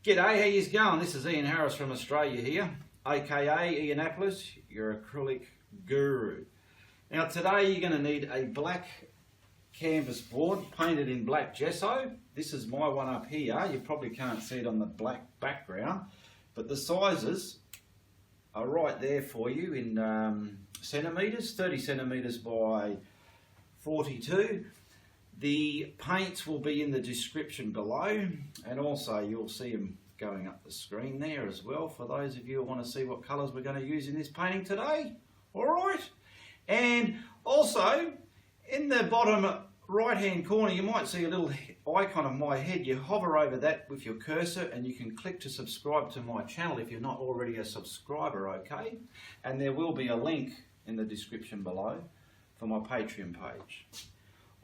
G'day, how yous going? This is Ian Harris from Australia here, aka Ianapolis, your acrylic guru. Now today you're going to need a black canvas board painted in black gesso. This is my one up here. You probably can't see it on the black background, but the sizes are right there for you in centimetres, 30 centimetres by 42. The paints will be in the description below, and also you'll see them going up the screen there as well for those of you who want to see what colours we're going to use in this painting today. Alright, and also in the bottom right hand corner you might see a little icon of my head. You hover over that with your cursor and you can click to subscribe to my channel if you're not already a subscriber, okay? And there will be a link in the description below for my Patreon page.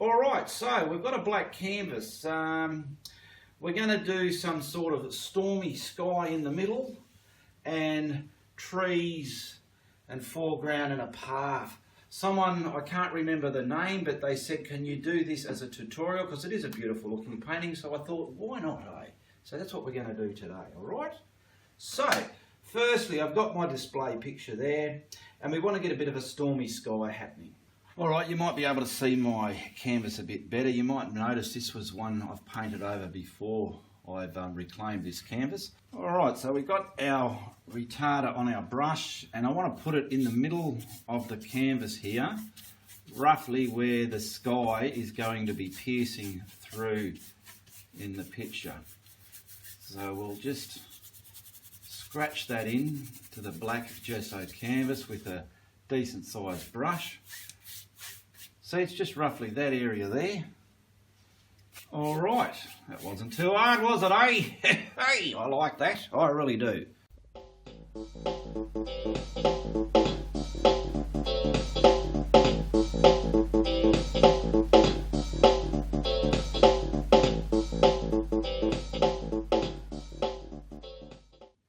Alright, so we've got a black canvas. We're going to do some sort of stormy sky in the middle and trees and foreground and a path. Someone, I can't remember the name, but they said, can you do this as a tutorial? Because it is a beautiful looking painting, so I thought, why not, eh? So that's what we're going to do today, alright? So, firstly, I've got my display picture there, and we want to get a bit of a stormy sky happening. Alright, you might be able to see my canvas a bit better. You might notice this was one I've painted over before I've reclaimed this canvas. Alright, so we've got our retarder on our brush, and I want to put it in the middle of the canvas here, roughly where the sky is going to be piercing through in the picture. So we'll just scratch that in to the black gesso canvas with a decent sized brush. See, it's just roughly that area there. Alright, that wasn't too hard, was it, eh? Hey, I like that, I really do.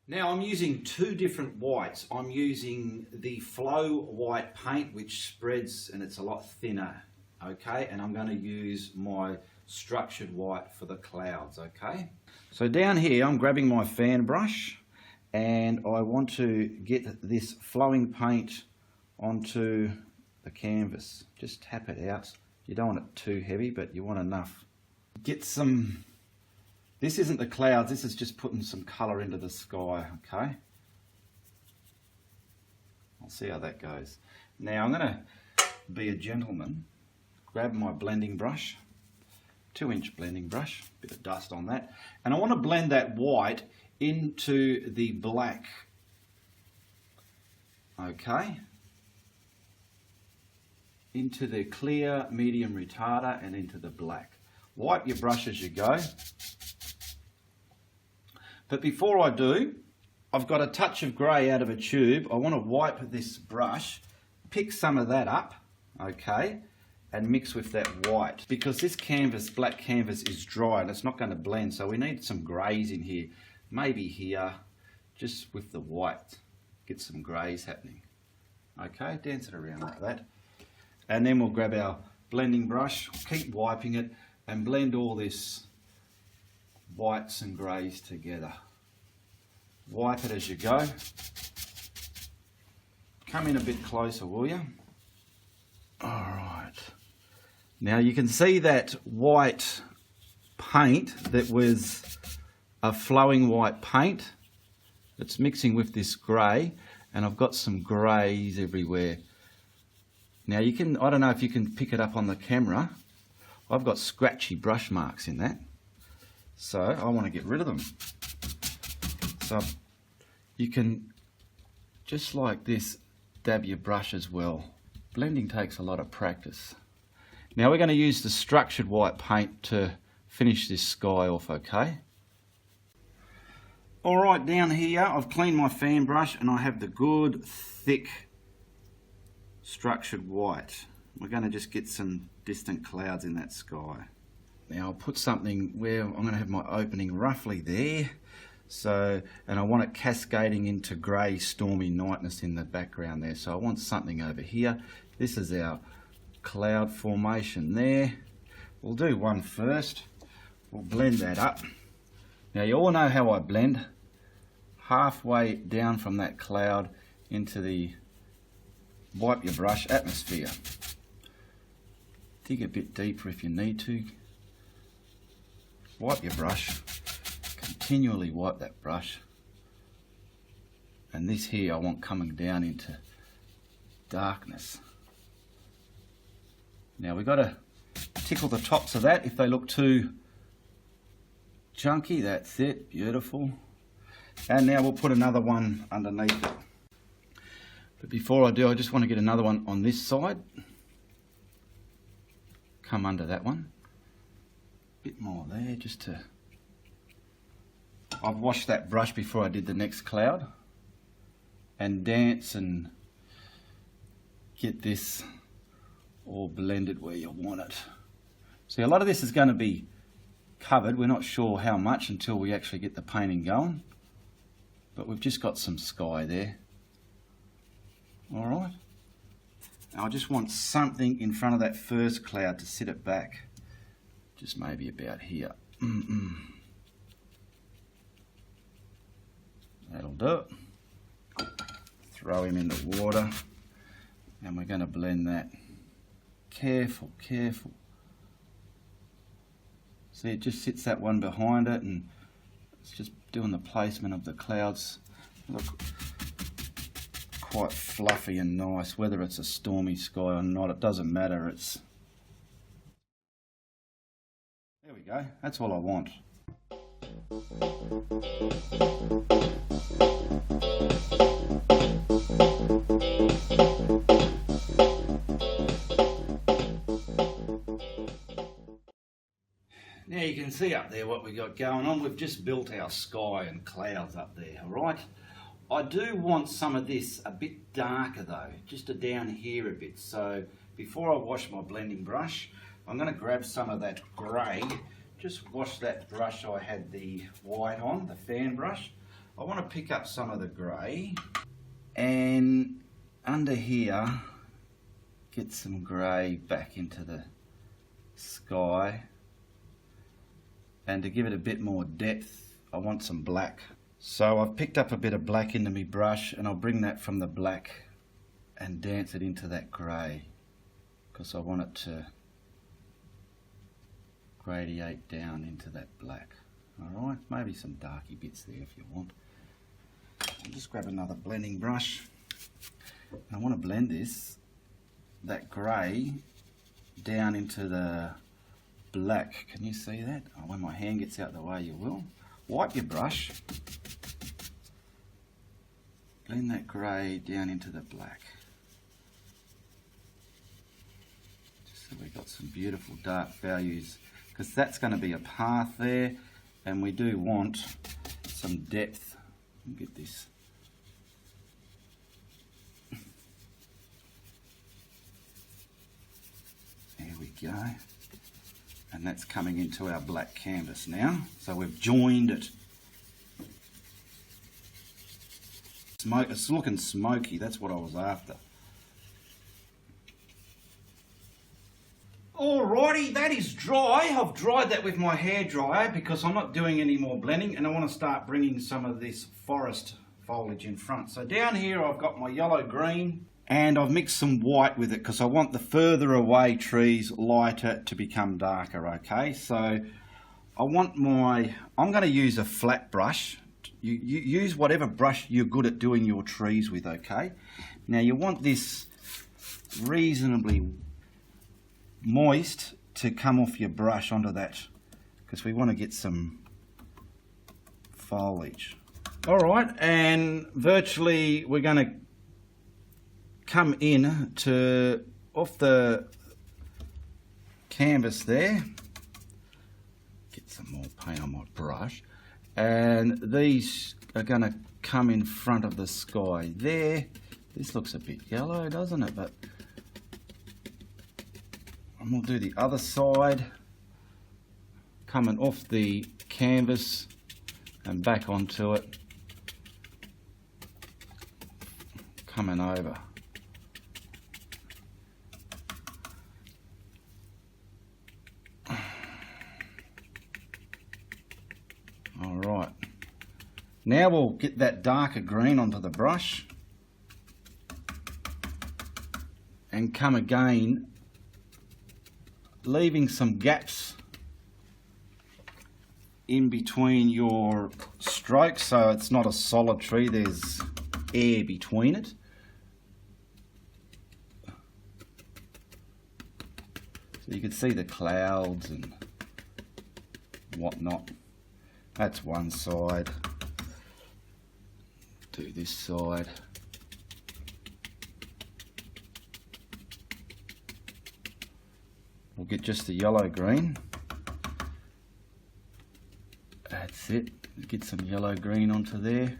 Now I'm using two different whites. I'm using the flow white paint, which spreads and it's a lot thinner, okay? And I'm going to use my structured white for the clouds, okay? So down here I'm grabbing my fan brush and I want to get this flowing paint onto the canvas. Just tap it out. You don't want it too heavy, but you want enough. Get some, this isn't the clouds, this is just putting some colour into the sky, okay? I'll see how that goes. Now I'm going to be a gentleman, grab my blending brush, 2-inch blending brush, bit of dust on that, and I want to blend that white into the black, okay, into the clear medium retarder and into the black. Wipe your brush as you go, but before I do, I've got a touch of grey out of a tube. I want to wipe this brush, pick some of that up, okay, and mix with that white, because this canvas, black canvas, is dry and it's not going to blend, so we need some greys in here. Maybe here, just with the white, get some greys happening. Okay, dance it around like that. And then we'll grab our blending brush, keep wiping it, and blend all this whites and greys together. Wipe it as you go. Come in a bit closer, will you? Alright. Now you can see that white paint that was a flowing white paint. It's mixing with this grey, and I've got some greys everywhere. Now you can, I don't know if you can pick it up on the camera, I've got scratchy brush marks in that. So I want to get rid of them. So you can, just like this, dab your brush as well. Blending takes a lot of practice. Now we're going to use the structured white paint to finish this sky off, okay? Alright, down here I've cleaned my fan brush and I have the good thick structured white. We're going to just get some distant clouds in that sky. Now I'll put something where I'm going to have my opening roughly there. So, and I want it cascading into grey stormy nightness in the background there. So I want something over here. This is our cloud formation there. We'll do one first. We'll blend that up. Now you all know how I blend. Halfway down from that cloud into the wipe your brush atmosphere. Dig a bit deeper if you need to. Wipe your brush. Continually wipe that brush. And this here I want coming down into darkness. Now we've got to tickle the tops of that if they look too chunky. That's it, beautiful. And now we'll put another one underneath it. But before I do, I just want to get another one on this side. Come under that one. Bit more there just to... I've washed that brush before I did the next cloud. And dance and get this all blended where you want it. See, a lot of this is going to be covered. We're not sure how much until we actually get the painting going. But we've just got some sky there. Alright. Now I just want something in front of that first cloud to sit it back. Just maybe about here. That'll do it. Throw him in the water. And we're going to blend that. Careful, careful. See, it just sits that one behind it, and it's just doing the placement of the clouds. Look quite fluffy and nice, whether it's a stormy sky or not, it doesn't matter. It's... There we go, that's all I want. Now you can see up there what we got going on. We've just built our sky and clouds up there, alright? I do want some of this a bit darker though, just to down here a bit. So before I wash my blending brush, I'm going to grab some of that grey. Just wash that brush I had the white on, the fan brush. I want to pick up some of the grey and under here get some grey back into the sky. And to give it a bit more depth, I want some black. So I've picked up a bit of black into my brush, and I'll bring that from the black and dance it into that grey, because I want it to gradiate down into that black. Alright, maybe some darky bits there if you want. I'll just grab another blending brush. And I want to blend this, that grey, down into the black. Can you see that? Oh, when my hand gets out the way, you will. Wipe your brush. Blend that grey down into the black. Just so we've got some beautiful dark values, because that's going to be a path there, and we do want some depth. Get this. There we go. And that's coming into our black canvas now. So we've joined it. It's looking smoky, that's what I was after. Alrighty, that is dry. I've dried that with my hairdryer because I'm not doing any more blending, and I want to start bringing some of this forest foliage in front. So down here I've got my yellow green, and I've mixed some white with it because I want the further away trees lighter to become darker, okay? So I'm going to use a flat brush. You use whatever brush you're good at doing your trees with, okay? Now you want this reasonably moist to come off your brush onto that, because we want to get some foliage. Alright, and virtually we're going to come in to off the canvas there, get some more paint on my brush, and these are going to come in front of the sky there. This looks a bit yellow, doesn't it? But and we'll do the other side, coming off the canvas and back onto it, coming over. Now we'll get that darker green onto the brush and come again, leaving some gaps in between your strokes so it's not a solid tree, there's air between it. So you can see the clouds and whatnot. That's one side. Do this side. We'll get just the yellow green. That's it. Get some yellow green onto there.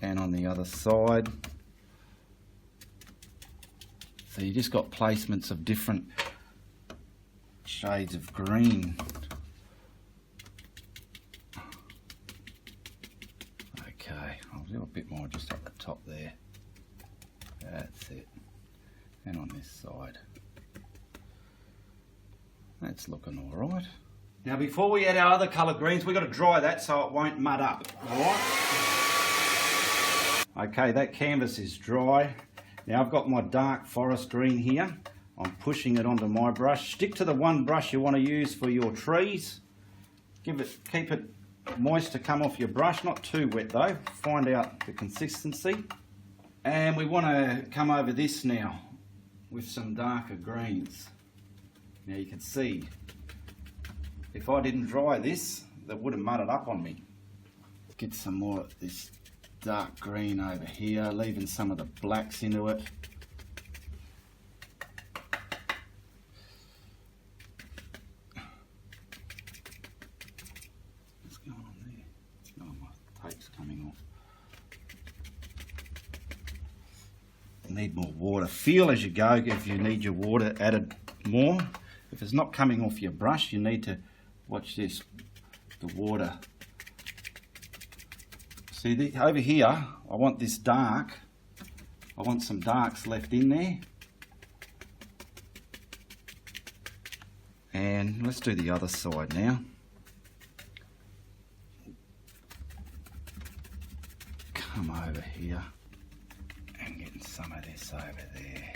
And on the other side. So you just got placements of different shades of green. Okay, I'll do a bit more just at the top there. That's it. And on this side. That's looking all right. Now before we add our other coloured greens, we've got to dry that so it won't mud up, all right? Okay, that canvas is dry. Now I've got my dark forest green here. I'm pushing it onto my brush. Stick to the one brush you want to use for your trees. Keep it moist to come off your brush, not too wet though. Find out the consistency. And we want to come over this now with some darker greens. Now you can see, if I didn't dry this, that would have mudded up on me. Get some more of this dark green over here, leaving some of the blacks into it. What's going on there? Oh, my tape's coming off. Need more water. Feel as you go if you need your water added more. If it's not coming off your brush, you need to watch this, the water. See, over here, I want this dark. I want some darks left in there. And let's do the other side now. Come over here and getting some of this over there.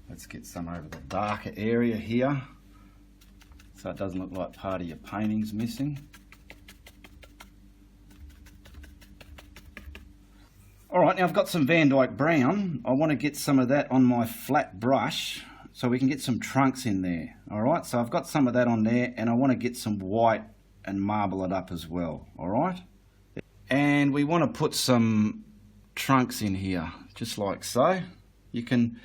Let's get some over the darker area here, so it doesn't look like part of your painting's missing. Alright, now I've got some Van Dyke brown. I want to get some of that on my flat brush so we can get some trunks in there. Alright, so I've got some of that on there and I want to get some white and marble it up as well. Alright, and we want to put some trunks in here, just like so. You can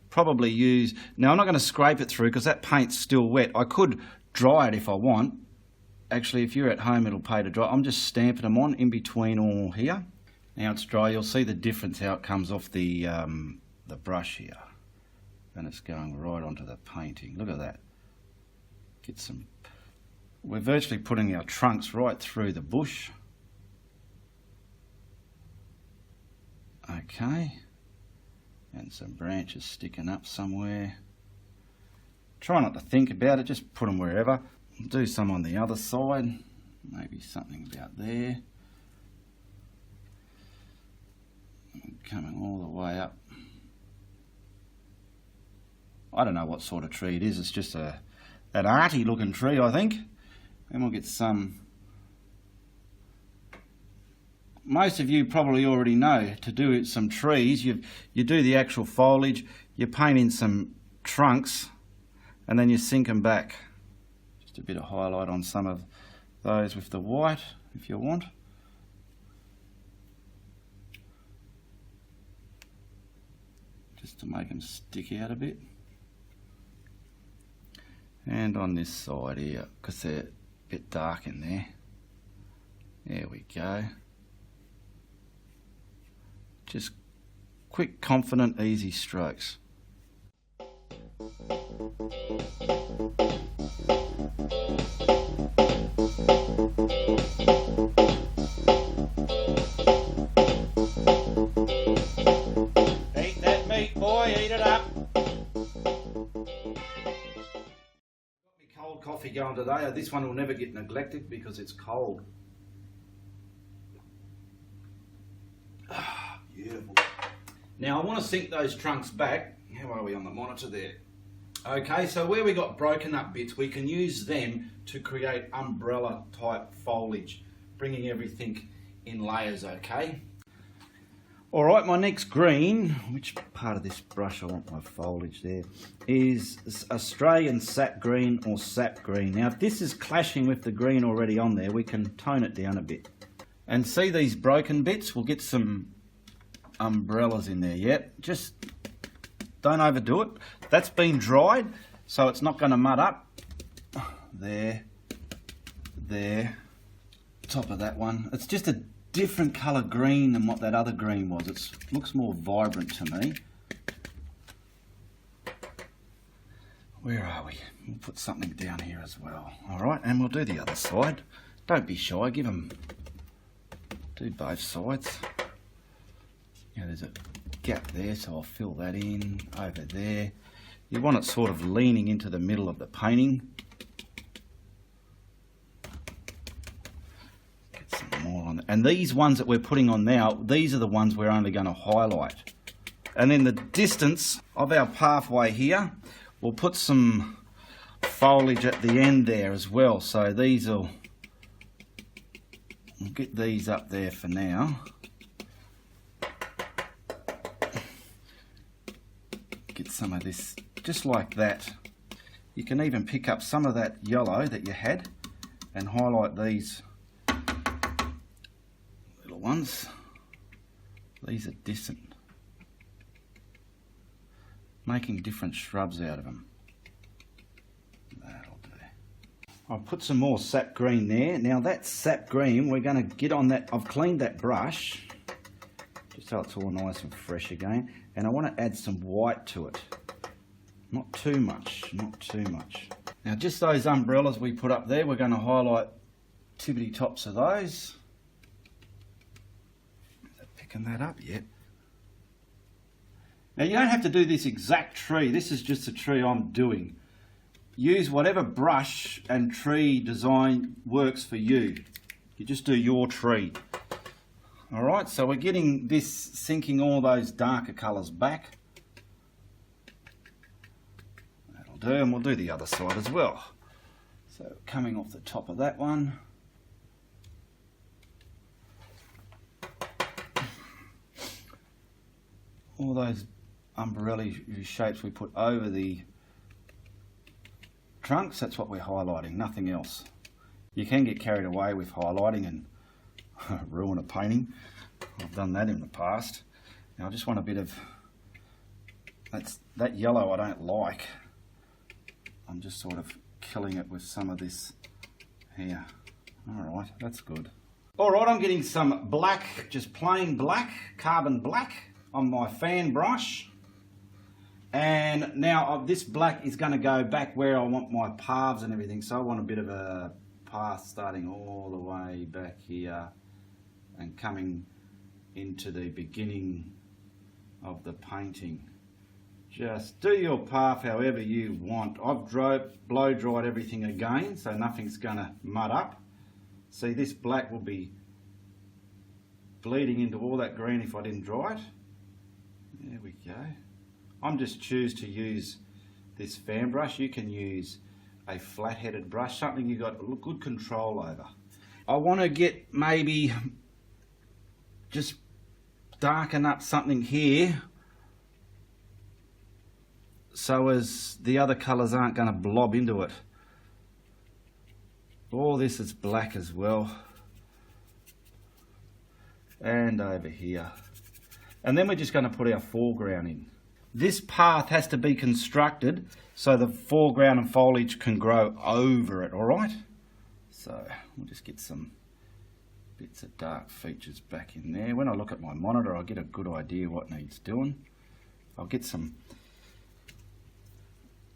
probably use, now I'm not going to scrape it through because that paint's still wet. I could dry it if I want. Actually, if you're at home, it'll pay to dry. I'm just stamping them on in between all here. Now it's dry, you'll see the difference how it comes off the brush here. And it's going right onto the painting. Look at that. Get some, we're virtually putting our trunks right through the bush. Okay. And some branches sticking up somewhere. Try not to think about it, just put them wherever. Do some on the other side, maybe something about there. Coming all the way up. I don't know what sort of tree it is, it's just an arty looking tree, I think. And we'll get some. Most of you probably already know to do some trees, you do the actual foliage, you paint in some trunks, and then you sink them back. Just a bit of highlight on some of those with the white, if you want. Just to make them stick out a bit. And on this side here, because they're a bit dark in there. There we go. Just quick, confident, easy strokes. Eat that meat, boy, eat it up. cold coffee going today. This one will never get neglected because it's cold. Ah, beautiful. Now I want to sink those trunks back. How are we on the monitor there? Okay, so where we got broken up bits, we can use them to create umbrella type foliage, bringing everything in layers, okay? All right, my next green, which part of this brush I want my foliage there, is Australian Sap Green or Sap Green. Now, if this is clashing with the green already on there, we can tone it down a bit. And see these broken bits? We'll get some umbrellas in there, yep. Just don't overdo it. That's been dried, so it's not going to mud up. There, there, top of that one. It's just a different colour green than what that other green was. It looks more vibrant to me. Where are we? We'll put something down here as well. Alright, and we'll do the other side. Don't be shy, do both sides. Yeah, there's a gap there, so I'll fill that in. Over there. You want it sort of leaning into the middle of the painting. And these ones that we're putting on now, these are the ones we're only going to highlight. And in the distance of our pathway here, we'll put some foliage at the end there as well. So these will, we'll get these up there for now. Get some of this, just like that. You can even pick up some of that yellow that you had and highlight these ones. These are distant, making different shrubs out of them. That'll do. I'll put some more sap green there. Now that sap green, we're going to get on that. I've cleaned that brush just so it's all nice and fresh again, and I want to add some white to it. Not too much, not too much. Now just those umbrellas we put up there, we're going to highlight tippity tops of those. That up yet. Now you don't have to do this exact tree. This is just a tree I'm doing. Use whatever brush and tree design works for you. You just do your tree. Alright, so we're getting this, sinking all those darker colours back. That'll do, and we'll do the other side as well. So coming off the top of that one. All those umbrella shapes we put over the trunks, that's what we're highlighting, nothing else. You can get carried away with highlighting and ruin a painting. I've done that in the past. Now I just want a bit of, that yellow I don't like. I'm just sort of killing it with some of this here. Alright, that's good. Alright, I'm getting some black, just plain black, carbon black on my fan brush, and now this black is going to go back where I want my paths and everything, so I want a bit of a path starting all the way back here and coming into the beginning of the painting. Just do your path however you want. I've blow dried everything again, so nothing's going to mud up. See, this black will be bleeding into all that green if I didn't dry it. There we go. I'm just choose to use this fan brush. You can use a flat-headed brush, something you got good control over. I want to get maybe just darken up something here so as the other colours aren't going to blob into it. All this is black as well. And over here. And then we're just going to put our foreground in. This path has to be constructed so the foreground and foliage can grow over it, alright? So we'll just get some bits of dark features back in there. When I look at my monitor, I'll get a good idea what needs doing. I'll get some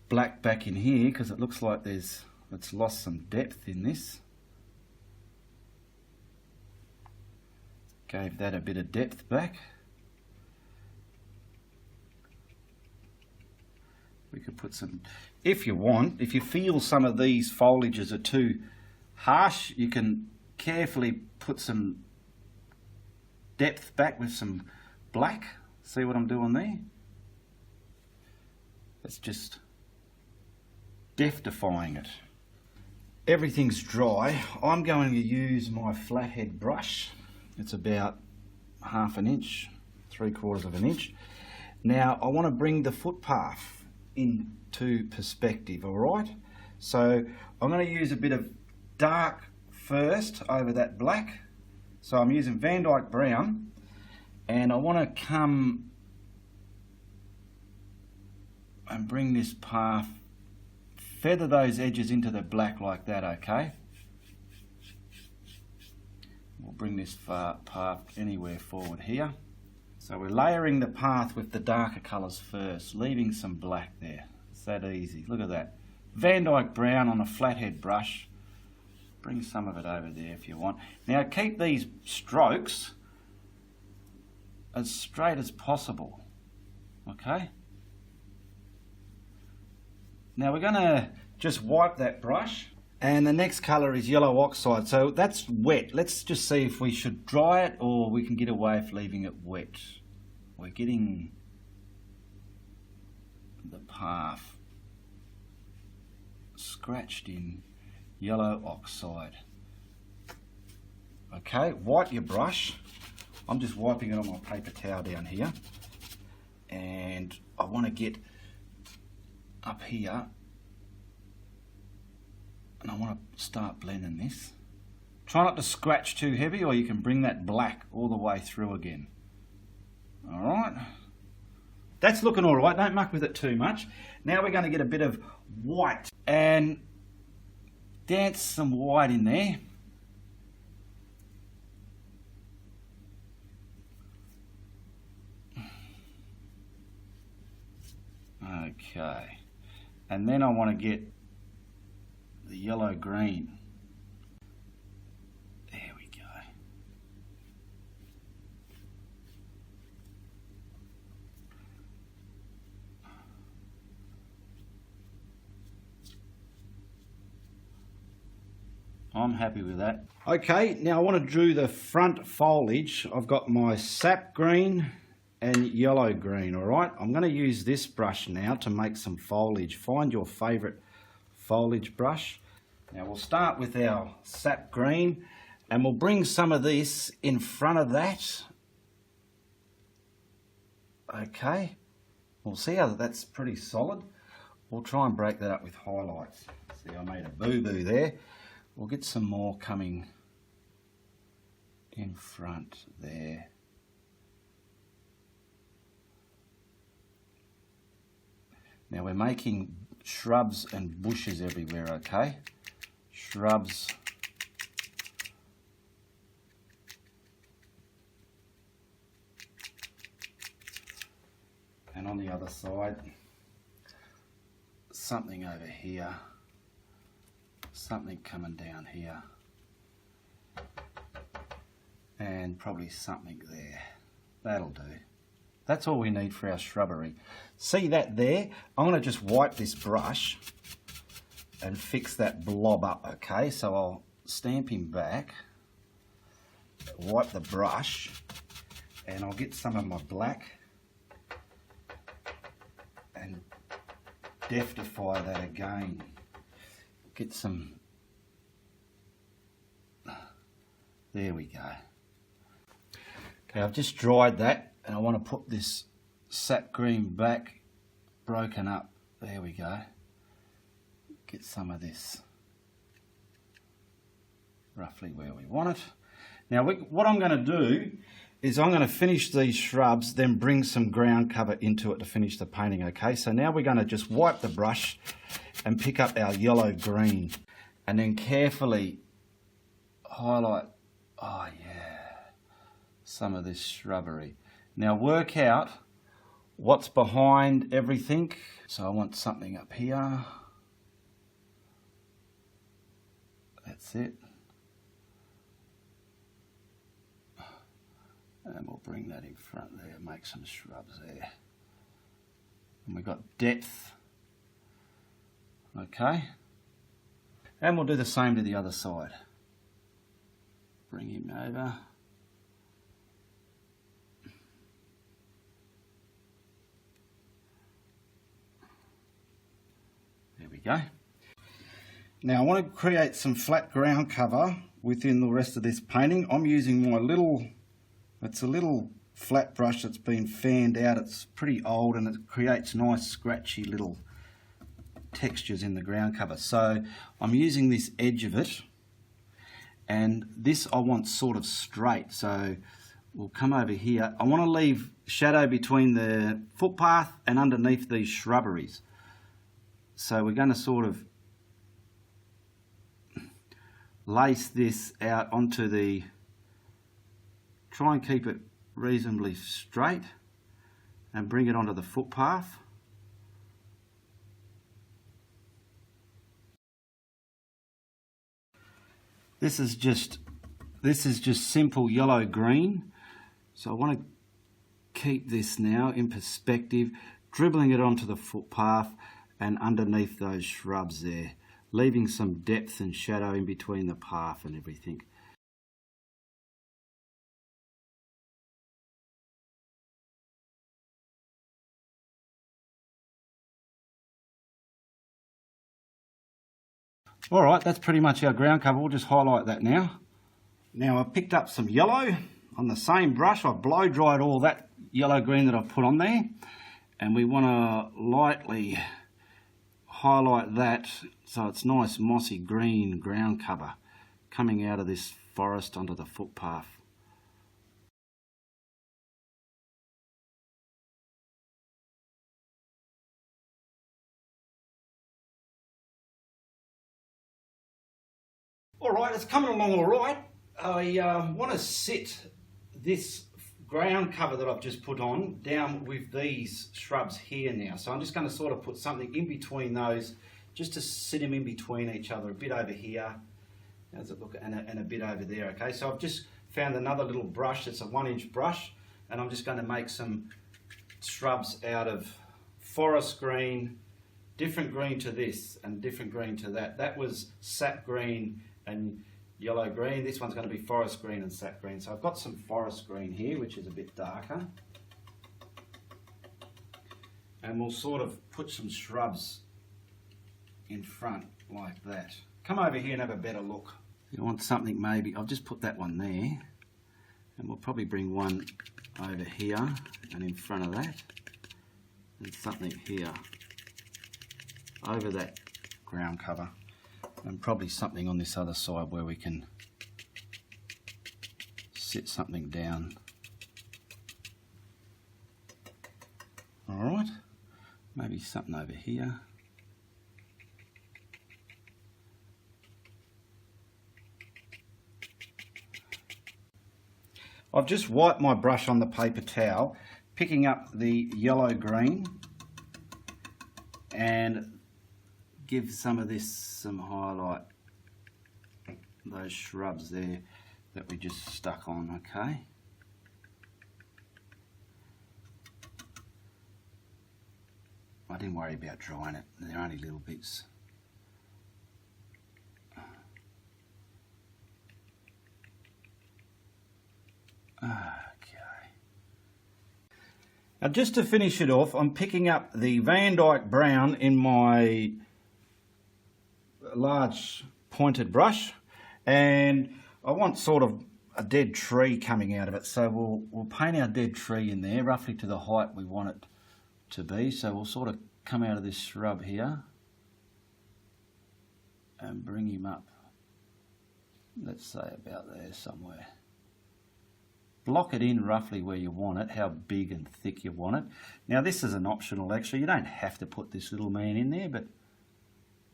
black back in here because it looks like it's lost some depth in this. Gave that a bit of depth back. We could put some, if you want, if you feel some of these foliages are too harsh, you can carefully put some depth back with some black. See what I'm doing there? It's just depthifying it. Everything's dry. I'm going to use my flathead brush. It's about 1/2 inch, 3/4 of an inch. Now I want to bring the footpath into perspective, alright? So I'm going to use a bit of dark first over that black. So I'm using Van Dyke brown, and I want to come and bring this path, feather those edges into the black like that, okay? We'll bring this path anywhere forward here. So we're layering the path with the darker colours first, leaving some black there. It's that easy, look at that. Van Dyke brown on a flathead brush. Bring some of it over there if you want. Now keep these strokes as straight as possible, okay? Now we're going to just wipe that brush, and the next colour is yellow oxide, so that's wet. Let's just see if we should dry it or we can get away with leaving it wet. We're getting the path scratched in yellow oxide. Okay, wipe your brush. I'm just wiping it on my paper towel down here, and I want to get up here, and I want to start blending this. Try not to scratch too heavy, or you can bring that black all the way through again. Alright, that's looking alright, don't muck with it too much. Now we're going to get a bit of white and dance some white in there. Okay, and then I want to get the yellow green. There we go. I'm happy with that. Okay, now I want to do the front foliage. I've got my sap green and yellow green, alright? I'm going to use this brush now to make some foliage. Find your favourite foliage brush. Now we'll start with our sap green, and we'll bring some of this in front of that. Okay, we'll see how that's pretty solid. We'll try and break that up with highlights. See, I made a boo-boo there. We'll get some more coming in front there. Now we're making shrubs and bushes everywhere, okay? Shrubs. And on the other side, something over here, something coming down here, and probably something there. That'll do. That's all we need for our shrubbery. See that there? I'm going to just wipe this brush and fix that blob up, okay? So I'll stamp him back, wipe the brush, and I'll get some of my black and depthify that again. Get some, there we go. Okay, I've just dried that, and I want to put this sap green back, broken up. There we go. Get some of this roughly where we want it. Now what I'm going to do is I'm going to finish these shrubs, then bring some ground cover into it to finish the painting, okay? So now we're going to just wipe the brush and pick up our yellow green, and then carefully highlight, oh yeah, some of this shrubbery. Now work out what's behind everything. So I want something up here. That's it. And we'll bring that in front there, make some shrubs there. And we've got depth Okay, and we'll do the same to the other side. Bring him over. There we go. Now I want to create some flat ground cover within the rest of this painting. I'm using my it's a little flat brush that's been fanned out. It's pretty old and it creates nice scratchy little textures in the ground cover. So I'm using this edge of it, and this I want sort of straight. So we'll come over here. I want to leave shadow between the footpath and underneath these shrubberies. So we're going to sort of lace this out onto the, try and keep it reasonably straight and bring it onto the footpath. This is just simple yellow green. So I want to keep this now in perspective, dribbling it onto the footpath and underneath those shrubs there, leaving some depth and shadow in between the path and everything. Alright, that's pretty much our ground cover. We'll just highlight that now. Now I've picked up some yellow on the same brush. I've blow dried all that yellow green that I've put on there, and we want to lightly highlight that so it's nice mossy green ground cover coming out of this forest onto the footpath. Alright, it's coming along alright. I want to sit this ground cover that I've just put on down with these shrubs here now. So I'm just going to sort of put something in between those, just to sit them in between each other, a bit over here, how's it look, and a bit over there. Okay, so I've just found another little brush. It's a 1-inch brush, and I'm just going to make some shrubs out of forest green, different green to this and different green to that. That was sap green and yellow green. This one's going to be forest green and sap green. So I've got some forest green here, which is a bit darker. And we'll sort of put some shrubs in front like that. Come over here and have a better look. You want something maybe, I'll just put that one there, and we'll probably bring one over here and in front of that, and something here over that ground cover, and probably something on this other side where we can sit something down. Alright, maybe something over here. I've just wiped my brush on the paper towel, picking up the yellow green, and give some of this some highlight, those shrubs there that we just stuck on, okay? I didn't worry about drying it, they're only little bits. Okay. Now just to finish it off, I'm picking up the Van Dyke Brown in my large pointed brush, and I want sort of a dead tree coming out of it, so we'll paint our dead tree in there roughly to the height we want it to be. So we'll sort of come out of this shrub here and bring him up, let's say about there somewhere. Block it in roughly where you want it, how big and thick you want it. Now this is an optional extra, you don't have to put this little man in there, but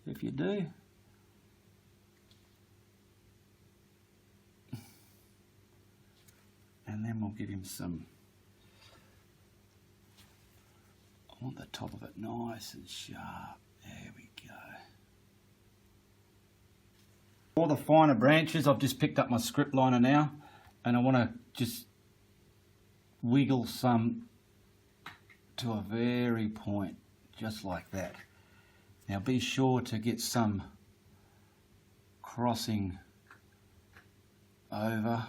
if you do, and then we'll give him some, I want the top of it nice and sharp, there we go. For the finer branches, I've just picked up my script liner now, and I want to just wiggle some to a very point, just like that. Now be sure to get some crossing over.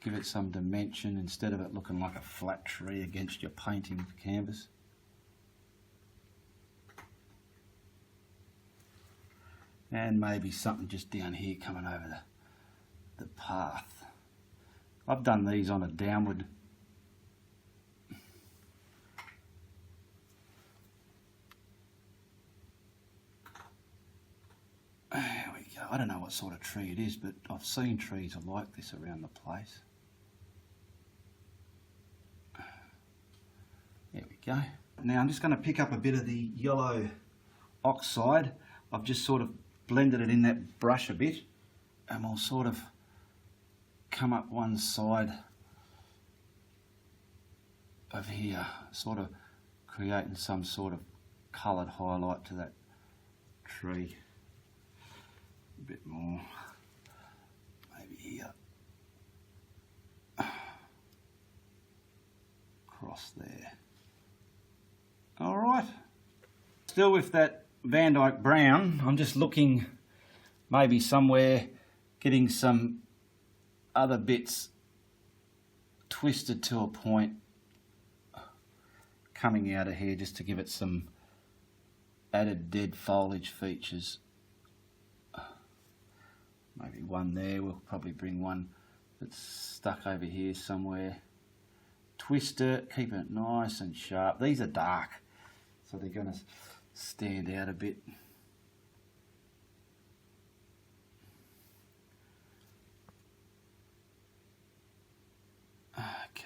Give it some dimension instead of it looking like a flat tree against your painting canvas. And maybe something just down here coming over the path. I've done these on a downward. There we go. I don't know what sort of tree it is, but I've seen trees like this around the place. There we go. Now I'm just going to pick up a bit of the yellow oxide. I've just sort of blended it in that brush a bit, and we'll sort of come up one side of here, sort of creating some sort of coloured highlight to that tree. A bit more, maybe here, across there. All right, still with that Van Dyke brown, I'm just looking maybe somewhere, getting some other bits twisted to a point coming out of here, just to give it some added dead foliage features. Maybe one there. We'll probably bring one that's stuck over here somewhere. Twist it, keep it nice and sharp. These are dark, so they're going to stand out a bit. Okay.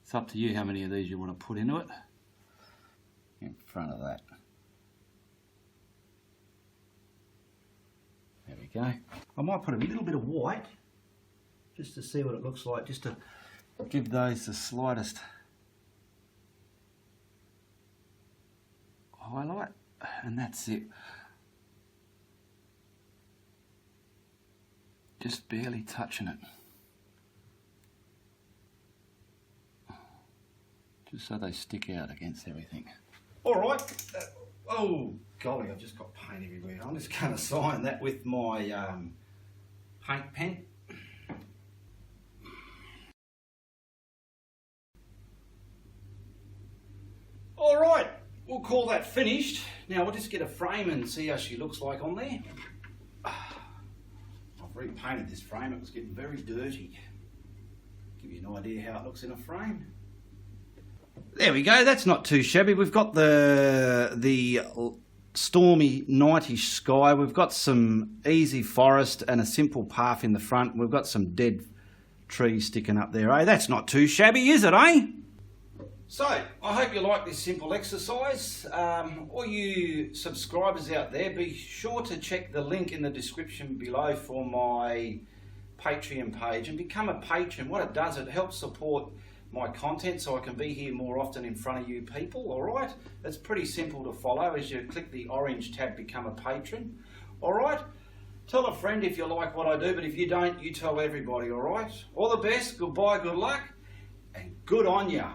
It's up to you how many of these you want to put into it. In front of that. There we go. I might put a little bit of white just to see what it looks like, just to give those the slightest highlight, and that's it. Just barely touching it. Just so they stick out against everything. Alright. Oh golly, I've just got paint everywhere. I'm just going to sign that with my paint pen. Alright, we'll call that finished. Now we'll just get a frame and see how she looks like on there. I've repainted this frame, it was getting very dirty. Give you an idea how it looks in a frame. There we go, that's not too shabby. We've got the stormy nightish sky. We've got some easy forest and a simple path in the front. We've got some dead trees sticking up there, eh? That's not too shabby, is it, eh? So, I hope you like this simple exercise. All you subscribers out there, be sure to check the link in the description below for my Patreon page and become a patron. What it does, it helps support my content so I can be here more often in front of you people, alright? It's pretty simple to follow as you click the orange tab, become a patron, alright? Tell a friend if you like what I do, but if you don't, you tell everybody, alright? All the best, goodbye, good luck, and good on ya.